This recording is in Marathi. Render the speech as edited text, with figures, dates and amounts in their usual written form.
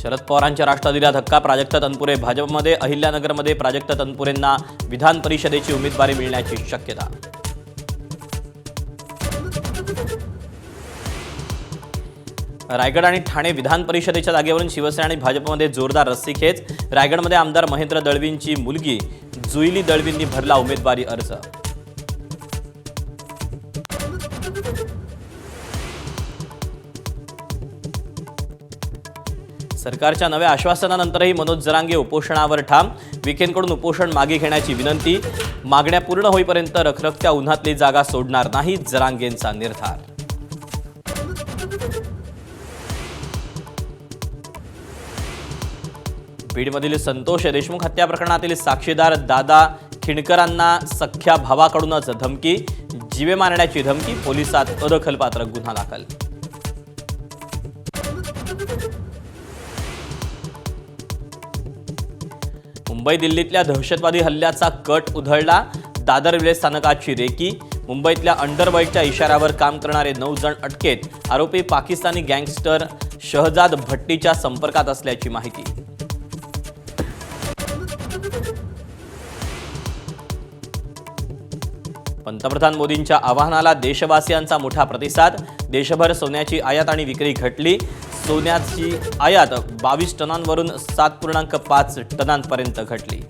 शरद पवारांच्या राष्ट्रवादीला धक्का. प्राजक्त तनपुरे भाजपमध्ये. अहिल्यानगरमध्ये प्राजक्त तनपुरेंना विधान परिषदेची उमेदवारी मिळण्याची शक्यता. रायगड आणि ठाणे विधान परिषदेच्या जागेवरून शिवसेना आणि भाजपमध्ये जोरदार रस्सीखेच. रायगडमध्ये आमदार महेंद्र दळवींची मुलगी जुईली दळवींनी भरला उमेदवारी अर्ज. सरकारच्या नव्या आश्वासनानंतरही मनोज जरांगे उपोषणावर ठाम. विखेंकडून उपोषण मागे घेण्याची विनंती. मागण्या पूर्ण होईपर्यंत रखरखत्या उन्हातली जागा सोडणार नाही, जरांगेंचा निर्धार. बीडमधील संतोष देशमुख हत्या प्रकरणातील साक्षीदार दादा खिंडकरांना सख्या भावाकडूनच धमकी. जीवे मारण्याची धमकी. पोलिसात अदखलपात्र गुन्हा दाखल. मुंबई दिल्लीतल्या दहशतवादी हल्ल्याचा कट उधळला. दादर रेल्वे स्थानकाची रेकी. मुंबईतल्या अंडरवर्ल्डच्या इशाऱ्यावर काम करणारे 9 जण अटकेत. आरोपी पाकिस्तानी गँगस्टर शहजाद भट्टीच्या संपर्कात असल्याची माहिती. पंतप्रधान मोदींच्या आवाहनाला देशवासियांचा मोठा प्रतिसाद. देशभर सोन्याची आयात आणि विक्री घटली. सोन्याची आयात 22 टनांवरून 7.5 टनांपर्यंत घटली.